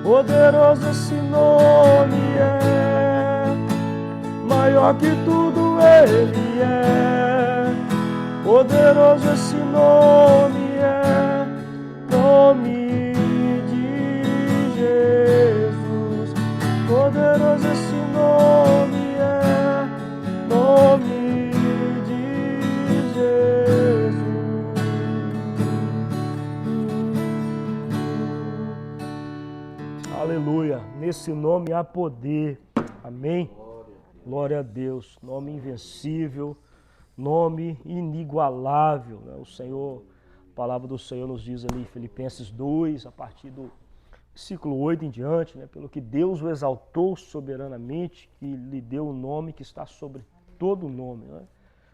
Poderoso esse nome é, maior que tudo ele é. Poderoso esse nome é, nome de Jesus. Poderoso esse nome é, nome de Jesus. Aleluia, nesse nome há poder, amém? Glória a Deus, nome invencível, nome inigualável, né? O Senhor, a palavra do Senhor nos diz ali em Filipenses 2, a partir do versículo 8 em diante, né? Pelo que Deus o exaltou soberanamente e lhe deu o nome que está sobre todo nome, né?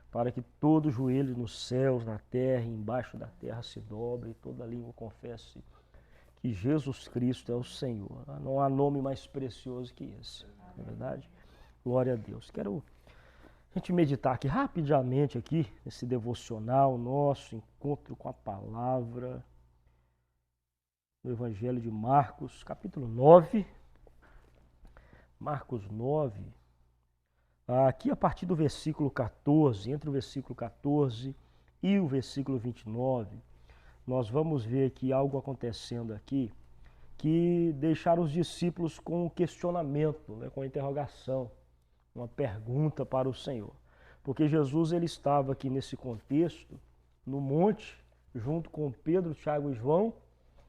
Para que todo joelho nos céus, na terra e embaixo da terra se dobre e toda língua confesse que Jesus Cristo é o Senhor. Não há nome mais precioso que esse, não é verdade? Glória a Deus. Quero a gente meditar aqui rapidamente aqui, nesse devocional nosso, encontro com a palavra no Evangelho de Marcos, capítulo 9. Marcos 9. Aqui a partir do versículo 14, entre o versículo 14 e o versículo 29, nós vamos ver aqui algo acontecendo aqui que deixaram os discípulos com um questionamento, né, com uma interrogação, uma pergunta para o Senhor. Porque Jesus ele estava aqui nesse contexto, no monte, junto com Pedro, Tiago e João,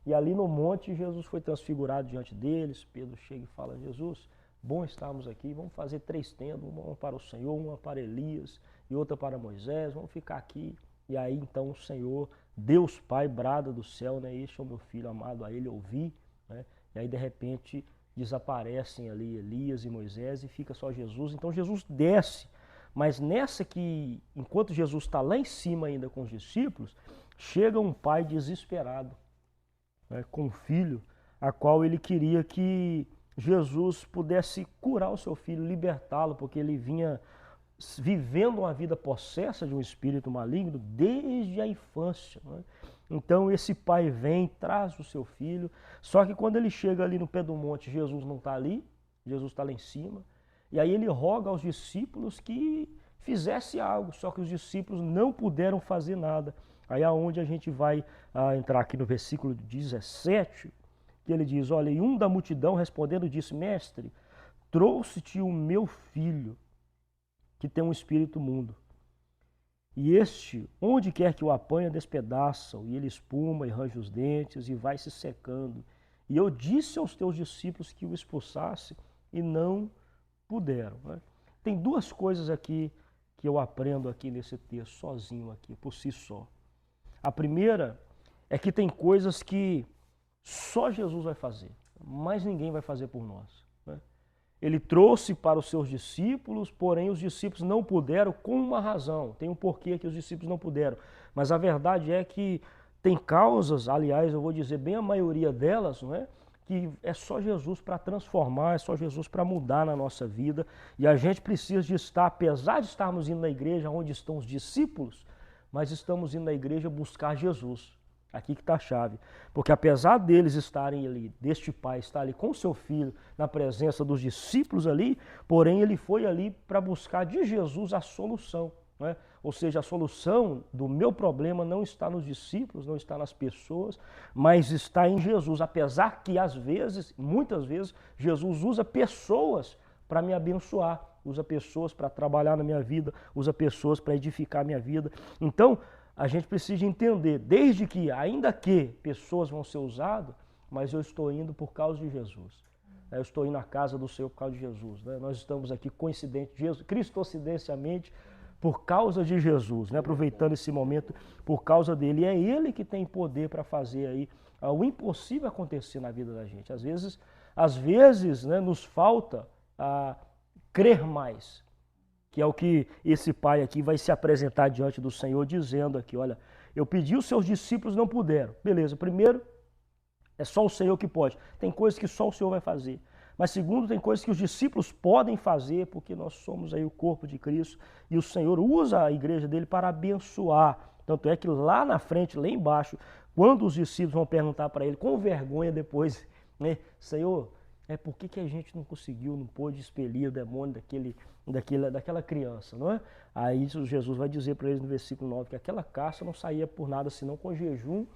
e ali no monte Jesus foi transfigurado diante deles. Pedro chega e fala: Jesus, bom estarmos aqui, vamos fazer 3 tendas, uma para o Senhor, uma para Elias e outra para Moisés, vamos ficar aqui. E aí então o Senhor, Deus Pai, brada do céu, né? Este é o meu filho amado, a ele ouvi, né? E aí de repente desaparecem ali Elias e Moisés e fica só Jesus. Então Jesus desce, mas nessa que, enquanto Jesus está lá em cima ainda com os discípulos, chega um pai desesperado, né, com um filho, a qual ele queria que Jesus pudesse curar o seu filho, libertá-lo, porque ele vinha vivendo uma vida possessa de um espírito maligno desde a infância, né? Então esse pai vem, traz o seu filho, só que quando ele chega ali no pé do monte, Jesus não está ali, Jesus está lá em cima, e aí ele roga aos discípulos que fizesse algo, só que os discípulos não puderam fazer nada. Aí é onde a gente vai entrar aqui no versículo 17, que ele diz: olha, e um da multidão respondendo disse: mestre, trouxe-te o meu filho, que tem um espírito imundo. E este, onde quer que o apanha, despedaça-o, e ele espuma e range os dentes e vai se secando. E eu disse aos teus discípulos que o expulsasse e não puderam. Né? Tem 2 coisas aqui que eu aprendo aqui nesse texto, sozinho aqui, por si só. A primeira é que tem coisas que só Jesus vai fazer, mas ninguém vai fazer por nós. Né? Ele trouxe para os seus discípulos, porém os discípulos não puderam, com uma razão. Tem um porquê que os discípulos não puderam. Mas a verdade é que tem causas, aliás, eu vou dizer bem a maioria delas, não é? Que é só Jesus para transformar, é só Jesus para mudar na nossa vida. E a gente precisa de estar, apesar de estarmos indo na igreja onde estão os discípulos, mas estamos indo na igreja buscar Jesus. Aqui que está a chave. Porque apesar deles estarem ali, deste pai estar ali com o seu filho, na presença dos discípulos ali, porém ele foi ali para buscar de Jesus a solução. Né? Ou seja, a solução do meu problema não está nos discípulos, não está nas pessoas, mas está em Jesus. Apesar que às vezes, muitas vezes, Jesus usa pessoas para me abençoar, usa pessoas para trabalhar na minha vida, usa pessoas para edificar a minha vida. Então, a gente precisa entender, desde que, ainda que pessoas vão ser usadas, mas eu estou indo por causa de Jesus. Eu estou indo à casa do Senhor por causa de Jesus. Né? Nós estamos aqui cristocidenciamente por causa de Jesus, né? Aproveitando esse momento por causa dele. E é ele que tem poder para fazer aí o impossível acontecer na vida da gente. Às vezes, né, nos falta crer mais. Que é o que esse pai aqui vai se apresentar diante do Senhor dizendo aqui, olha, eu pedi, os seus discípulos não puderam. Beleza, primeiro, é só o Senhor que pode. Tem coisas que só o Senhor vai fazer. Mas segundo, tem coisas que os discípulos podem fazer, porque nós somos aí o corpo de Cristo e o Senhor usa a igreja dele para abençoar. Tanto é que lá na frente, lá embaixo, quando os discípulos vão perguntar para ele, com vergonha depois, né? Senhor, por que a gente não conseguiu, não pôde expelir o demônio daquela criança, não é? Aí Jesus vai dizer para eles no versículo 9 que aquela casta não saía por nada senão com jejum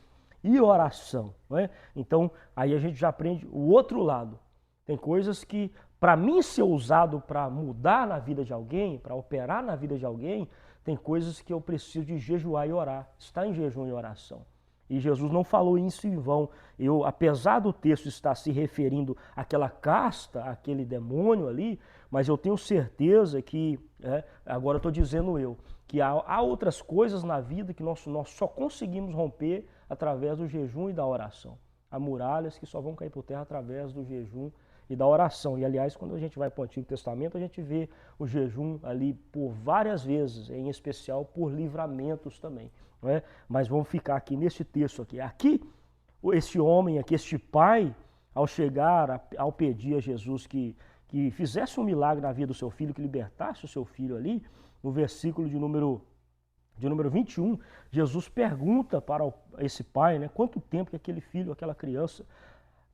e oração, não é? Então, aí a gente já aprende o outro lado. Tem coisas que, para mim ser usado para mudar na vida de alguém, para operar na vida de alguém, tem coisas que eu preciso de jejuar e orar, estar em jejum e oração. E Jesus não falou isso em vão. Apesar do texto estar se referindo àquela casta, àquele demônio ali, mas eu tenho certeza que, agora eu estou dizendo que há outras coisas na vida que nós só conseguimos romper através do jejum e da oração. Há muralhas que só vão cair por terra através do jejum e da oração. E, aliás, quando a gente vai para o Antigo Testamento, a gente vê o jejum ali por várias vezes, em especial por livramentos também. Não é? Mas vamos ficar aqui nesse texto aqui. Aqui, este homem aqui, este pai, ao chegar, ao pedir a Jesus que fizesse um milagre na vida do seu filho, que libertasse o seu filho ali, no versículo de número 21, Jesus pergunta para esse pai, né, quanto tempo que aquele filho, aquela criança,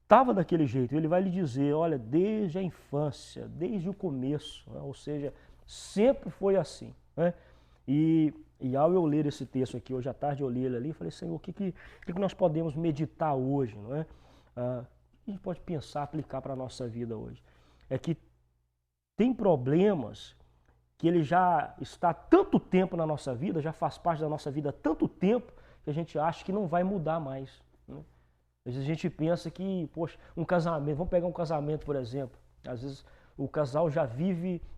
estava daquele jeito. Ele vai lhe dizer, olha, desde a infância, desde o começo, né? Ou seja, sempre foi assim. Né? E ao eu ler esse texto aqui, hoje à tarde eu li ele ali, e falei, Senhor, o que nós podemos meditar hoje? Não é? O que a gente pode pensar, aplicar para a nossa vida hoje? É que tem problemas que ele já está há tanto tempo na nossa vida, já faz parte da nossa vida há tanto tempo, que a gente acha que não vai mudar mais. Né? Às vezes a gente pensa que, poxa, um casamento, vamos pegar um casamento, por exemplo. Às vezes o casal já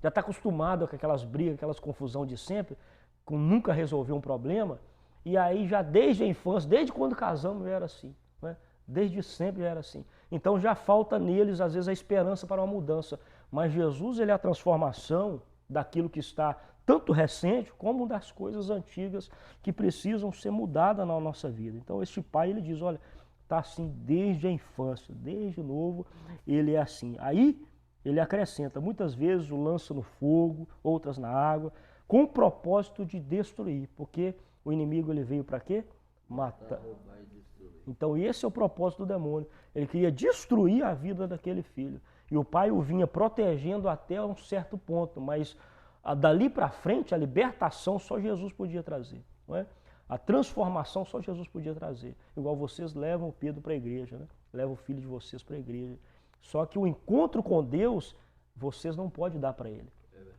está acostumado com aquelas brigas, aquelas confusão de sempre, com nunca resolver um problema, e aí já desde a infância, desde quando casamos, já era assim. Né? Desde sempre já era assim. Então já falta neles, às vezes, a esperança para uma mudança. Mas Jesus, ele é a transformação daquilo que está tanto recente, como das coisas antigas que precisam ser mudadas na nossa vida. Então este pai, ele diz, olha, está assim desde a infância, desde novo, ele é assim. Aí ele acrescenta, muitas vezes o lança no fogo, outras na água, com o propósito de destruir, porque o inimigo ele veio para quê? Matar. Então esse é o propósito do demônio. Ele queria destruir a vida daquele filho. E o pai o vinha protegendo até um certo ponto, mas dali para frente a libertação só Jesus podia trazer. Não é? A transformação só Jesus podia trazer. Igual vocês levam o Pedro para a igreja, né? Levam o filho de vocês para a igreja. Só que o encontro com Deus, vocês não podem dar para ele.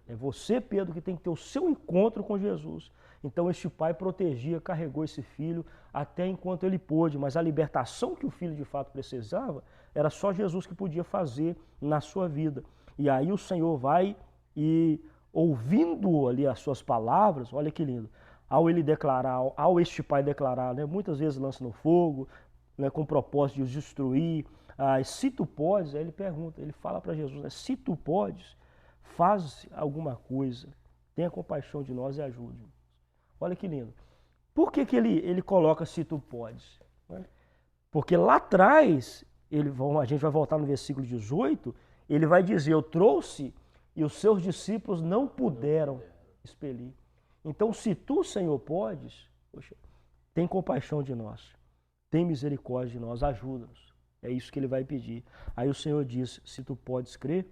É você, Pedro, que tem que ter o seu encontro com Jesus. Então este pai protegia, carregou esse filho até enquanto ele pôde. Mas a libertação que o filho de fato precisava, era só Jesus que podia fazer na sua vida. E aí o Senhor vai e, ouvindo ali as suas palavras, olha que lindo, ao ele declarar, ao este pai declarar, né, muitas vezes lança no fogo, né, com o propósito de os destruir, se tu podes, aí ele pergunta, ele fala para Jesus, né, se tu podes, faz alguma coisa, tenha compaixão de nós e ajude-nos. Olha que lindo. Por que ele coloca se tu podes? Né? Porque lá atrás, a gente vai voltar no versículo 18, ele vai dizer, eu trouxe e os seus discípulos não puderam expelir. Então, se tu, Senhor, podes, poxa, tem compaixão de nós, tem misericórdia de nós, ajuda-nos. É isso que ele vai pedir. Aí o Senhor diz, se tu podes crer,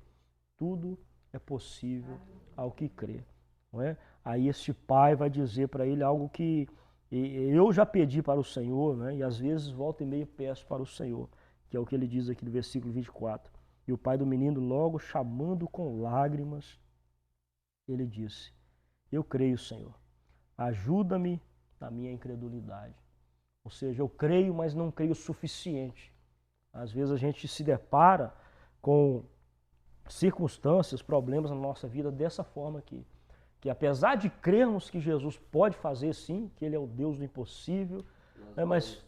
tudo é possível ao que crê. Não é? Aí este pai vai dizer para ele algo que eu já pedi para o Senhor, né? E às vezes volta e meia peço para o Senhor, que é o que ele diz aqui no versículo 24. E o pai do menino, logo chamando com lágrimas, ele disse, eu creio, Senhor, ajuda-me na minha incredulidade. Ou seja, eu creio, mas não creio o suficiente. Às vezes a gente se depara com circunstâncias, problemas na nossa vida dessa forma aqui. Que apesar de crermos que Jesus pode fazer sim, que ele é o Deus do impossível, né, mas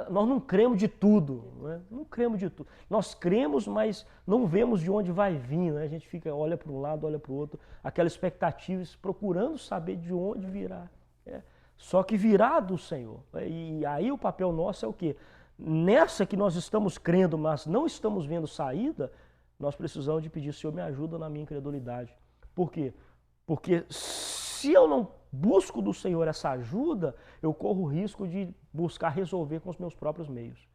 nós não cremos de tudo, né? Não cremos de tudo. Nós cremos, mas não vemos de onde vai vir, né? A gente olha para um lado, olha para o outro, aquela expectativa, procurando saber de onde virá. Né? Só que virá do Senhor. E aí o papel nosso é o quê? Nessa que nós estamos crendo, mas não estamos vendo saída, nós precisamos de pedir, Senhor, me ajuda na minha incredulidade. Por quê? Porque se eu não busco do Senhor essa ajuda, eu corro o risco de buscar resolver com os meus próprios meios.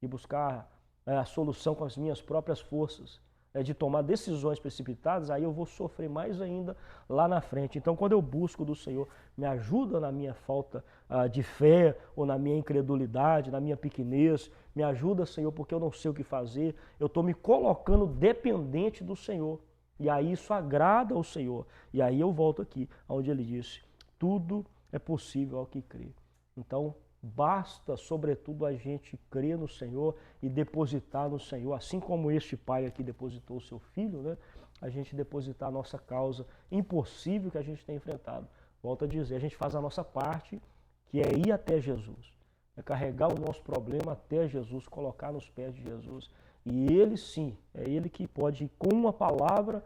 e buscar a solução com as minhas próprias forças, de tomar decisões precipitadas, aí eu vou sofrer mais ainda lá na frente. Então, quando eu busco do Senhor, me ajuda na minha falta de fé ou na minha incredulidade, na minha pequenez, me ajuda, Senhor, porque eu não sei o que fazer, eu estou me colocando dependente do Senhor. E aí isso agrada ao Senhor. E aí eu volto aqui, onde ele disse, tudo é possível ao que crê. Então, basta, sobretudo, a gente crer no Senhor e depositar no Senhor, assim como este pai aqui depositou o seu filho, né? A gente depositar a nossa causa impossível que a gente tem enfrentado. Volto a dizer, a gente faz a nossa parte, que é ir até Jesus, é carregar o nosso problema até Jesus, colocar nos pés de Jesus. E ele sim, é ele que pode, com uma palavra,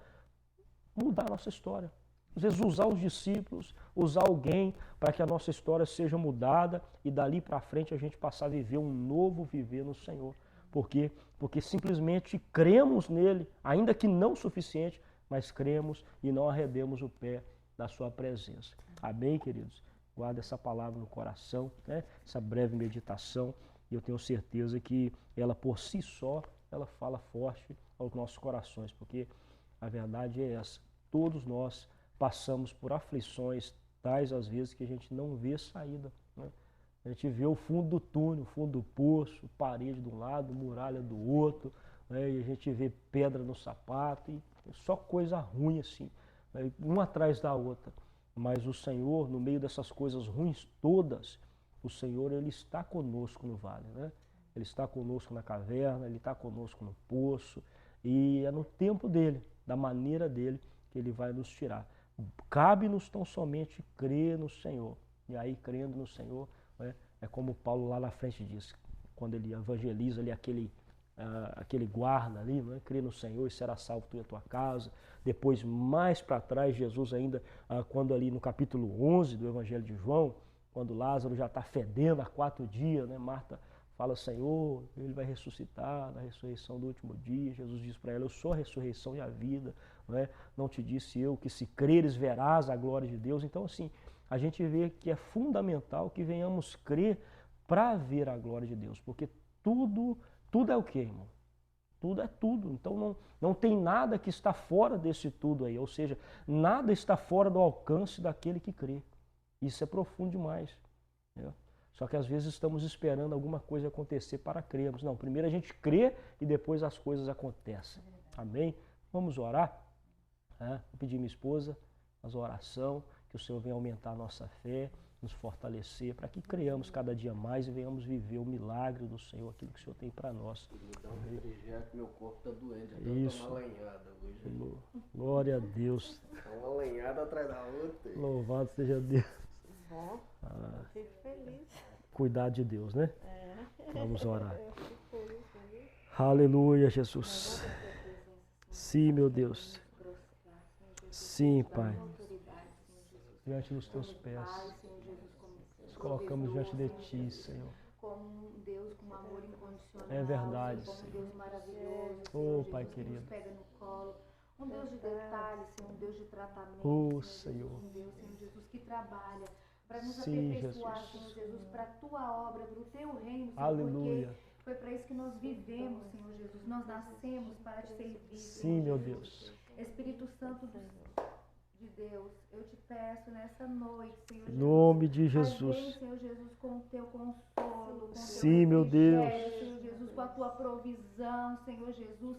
mudar a nossa história. Às vezes usar os discípulos, usar alguém para que a nossa história seja mudada e dali para frente a gente passar a viver um novo viver no Senhor. Por quê? Porque simplesmente cremos nele, ainda que não o suficiente, mas cremos e não arredemos o pé da sua presença. Amém, queridos? Guarda essa palavra no coração, né? Essa breve meditação, e eu tenho certeza que ela por si só, ela fala forte aos nossos corações, porque a verdade é essa, todos nós passamos por aflições tais às vezes que a gente não vê saída, né? A gente vê o fundo do túnel, o fundo do poço, parede de um lado, muralha do outro, né? E a gente vê pedra no sapato, e só coisa ruim assim, né? Uma atrás da outra. Mas o Senhor, no meio dessas coisas ruins todas, o Senhor, Ele está conosco no vale, né? Ele está conosco na caverna, Ele está conosco no poço, e é no tempo dEle, da maneira dEle, que Ele vai nos tirar. Cabe-nos tão somente crer no Senhor. E aí, crendo no Senhor, né, é como Paulo lá na frente diz, quando ele evangeliza ali aquele guarda ali, né, crê no Senhor e será salvo tu e a tua casa. Depois, mais para trás, Jesus ainda, quando ali no capítulo 11 do Evangelho de João, quando Lázaro já está fedendo há 4 dias, né, Marta fala, Senhor, ele vai ressuscitar na ressurreição do último dia. Jesus diz para ela, eu sou a ressurreição e a vida. Não te disse eu que se creres verás a glória de Deus. Então assim, a gente vê que é fundamental que venhamos crer para ver a glória de Deus, porque tudo é o que, irmão? Tudo é tudo, então não tem nada que está fora desse tudo aí, ou seja, nada está fora do alcance daquele que crê. Isso é profundo demais, né? Só que às vezes estamos esperando alguma coisa acontecer para crermos. Não, primeiro a gente crê e depois as coisas acontecem. Amém? Vamos orar? Vou pedir minha esposa, fazer oração, que o Senhor venha aumentar a nossa fé, nos fortalecer, para que creiamos cada dia mais e venhamos viver o milagre do Senhor, aquilo que o Senhor tem para nós. Me dá um refrigério que meu corpo está doente, eu tô uma lenhada hoje. Glória a Deus. Uma lenhada atrás da outra. Louvado seja Deus. Bom, fico feliz. Cuidar de Deus, né? Vamos orar. Eu fico feliz, feliz. Aleluia, Jesus. Sim, meu Deus. Sim, Pai. Diante dos teus pés. Nos colocamos diante de Ti, Senhor. Como um Deus com amor incondicional. É verdade, como um Senhor. Deus maravilhoso. Oh, Pai Jesus, querido. nos pega no colo. Um Deus de detalhes, Senhor, um Deus de tratamento. Oh, Senhor. Um Deus, Senhor Jesus, que trabalha para nos Sim, aperfeiçoar, Jesus. Senhor Jesus, para a Tua obra, para o Teu reino, Senhor. Aleluia. Porque foi para isso que nós vivemos, Senhor Jesus. Nós nascemos para Te servir. Sim, meu Deus. Espírito Santo de Deus, eu te peço nessa noite, Senhor Em Jesus. nome de Vem, Jesus. Senhor Jesus, com o Teu consolo, com Sim, o Teu meu Deus. refrigério, Senhor Jesus, com a Tua provisão, Senhor Jesus.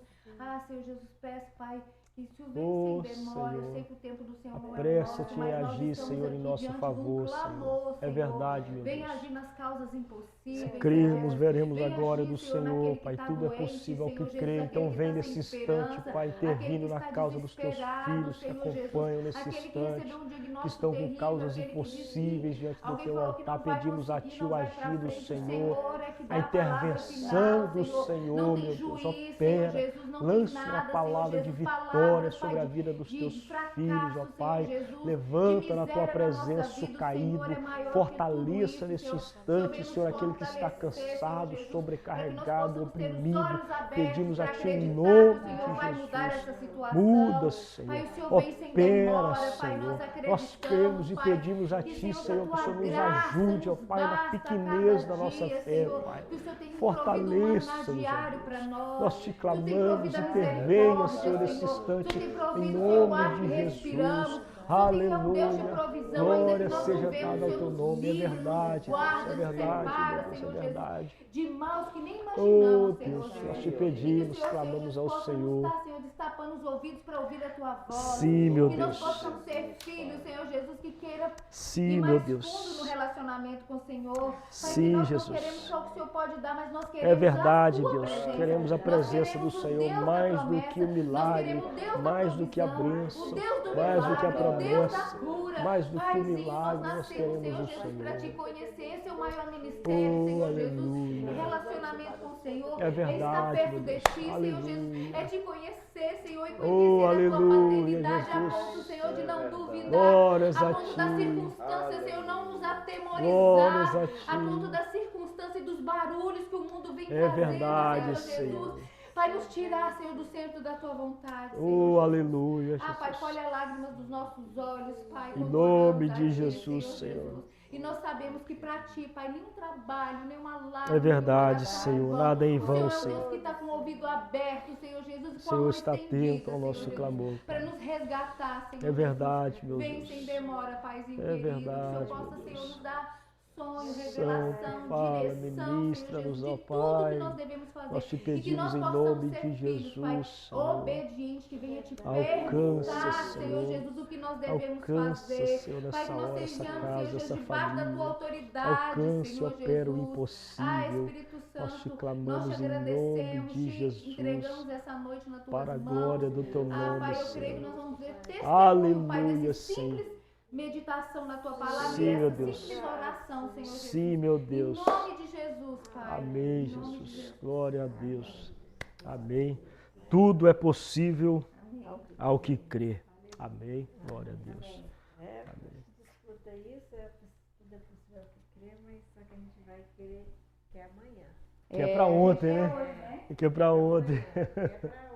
Senhor Jesus, peço, Pai, que isso vem Oh, sem demora. Senhor. Eu sei que o tempo do Senhor não é nosso, Apressa-te em mas nós agir, estamos Senhor, em aqui nosso diante de um favor, clamor, Senhor. É Senhor. verdade, meu Vem Deus. agir nas causas impossíveis. Se crermos, Deus. veremos a Vem glória agir, do Senhor, Senhor, naquele que Pai. tá Tudo é doente, possível ao que Senhor Jesus, crê. Então aquele que vem tá nesse sem instante, esperança, Pai, aquele intervindo que na está causa dos teus desesperado, filhos que Senhor Jesus, acompanham nesse aquele que instante, recebeu um que diagnóstico estão com terrível, causas aquele que disse impossíveis diante do alguém teu falou que altar. não vai Pedimos a conseguir, Ti não o vai pra agir do frente. Senhor, O Senhor é que dá a a palavra intervenção final, do Senhor. Senhor, Não meu tem Deus. juiz, Senhor Opera, Jesus, não tem lance uma nada, palavra Senhor de Jesus. Palavra vitória sobre a vida dos teus filhos, ó Pai. Levanta na tua presença o caído, fortaleça nesse instante, Senhor, aquele que está cansado, sobrecarregado, oprimido. Pedimos a Ti em nome de Jesus. Muda, Senhor. Opera, Senhor. Nós cremos e pedimos a Ti, Senhor, que o Senhor nos ajude, ó Pai, na pequenez da nossa fé, Pai. Fortaleça-nos, ó Deus. Nós Te clamamos, intervenha, Senhor, nesse instante, em nome de Jesus. Aleluia. Glória seja dada ao Teu nome. É verdade, Deus. É verdade, Deus. É verdade. De maus que nem Oh, imaginamos, Deus, Senhor nós Te Jesus. pedimos, E que o Senhor, clamamos Senhor, ao possa Senhor. nos estar, Senhor, destapando os ouvidos para ouvir a Tua voz. Sim, meu que nós Deus. possamos ser filhos, Senhor Jesus, que queira ir Sim, mais meu fundo no Deus. relacionamento com o Senhor. Pai, que Sim, nós Jesus. não queremos só o que o Senhor pode dar, mas nós queremos É verdade, a Tua Deus. presença. Queremos a Nós presença do queremos o Senhor Deus da mais do promessa. que o Nós milagre, queremos o Deus da mais do que a provisão, bênção, o Deus do mais do que a milagre, o Deus da promessa, cura. mais do que o Paizinho, milagre. nós Nós nascemos, queremos Senhor o Jesus, para Te Senhor. conhecer. Esse é o maior ministério, Oh, Senhor aleluia. Jesus. Relacionamento com o Senhor É verdade, estar perto meu de Deus. Ti, Senhor Aleluia. Jesus. É Te conhecer, Senhor, e Oh, conhecer a Tua aleluia, paternidade a Jesus. ponto, Senhor, de não duvidar, Glórias a a ponto das Ti. circunstâncias, Senhor, não nos Glórias atemorizar, a a ponto Ti. das circunstâncias e dos barulhos que o mundo vem É trazendo, verdade, Senhor Jesus. Senhor. Vai nos tirar, Senhor, do centro da Tua vontade, Senhor Oh, Jesus. aleluia, Ah, Pai, colhe Jesus. as lágrimas dos nossos olhos, Pai. Em quando nome oramos a de Ti, Jesus, Senhor. E nós sabemos que para Ti, Pai, nenhum trabalho, nenhuma lágrima É verdade, que foi Senhor. vão. Nada é em O vão, Senhor é o Senhor. Deus que está com o ouvido aberto, Senhor Jesus, e O com a Senhor mão está estendida, atento ao Senhor nosso Jesus, clamor, para Pai. nos resgatar, Senhor É verdade, Jesus. meu Vem Deus. sem demora, Paizinho É querido. verdade, que o Senhor meu possa, Senhor, Deus. nos dar sonho, Santo, revelação, fala, direção, ministra-nos, Senhor ó Jesus, de tudo que Pai. nós devemos fazer. Nós te E que pedimos nós em possamos nome ser de filhos, Pai, Jesus, Senhor. obedientes, que venha te Alcança, perguntar, Senhor. Jesus, o que nós devemos Alcança, fazer. Senhor, Pai, nessa que nós hora, essa estejamos, casa, Senhor essa Jesus, debaixo da Tua família. autoridade, Alcance, Senhor opera o Jesus. impossível. Espírito Nós te Santo, nós te clamamos em nome agradecemos, de te Jesus. entregamos essa noite nas Tuas Para a mãos. glória do Teu Ah, nome, Pai, eu creio que Senhor. nós vamos ver testemunho, Pai, Aleluia, desse Senhor. simples meditação na Tua palavra Sim, e meu essa Deus. simples oração, Senhor Jesus. Sim, meu Deus. Em nome de Jesus, Pai. Amém, Em nome de Jesus. Jesus. Glória a Deus. Amém. Tudo é possível ao que crê. Amém. Glória a Deus. Amém. Escuta isso, tudo é possível que crer, mas só que a gente vai querer que é amanhã. Que é para ontem, né? Que é para ontem. Que é pra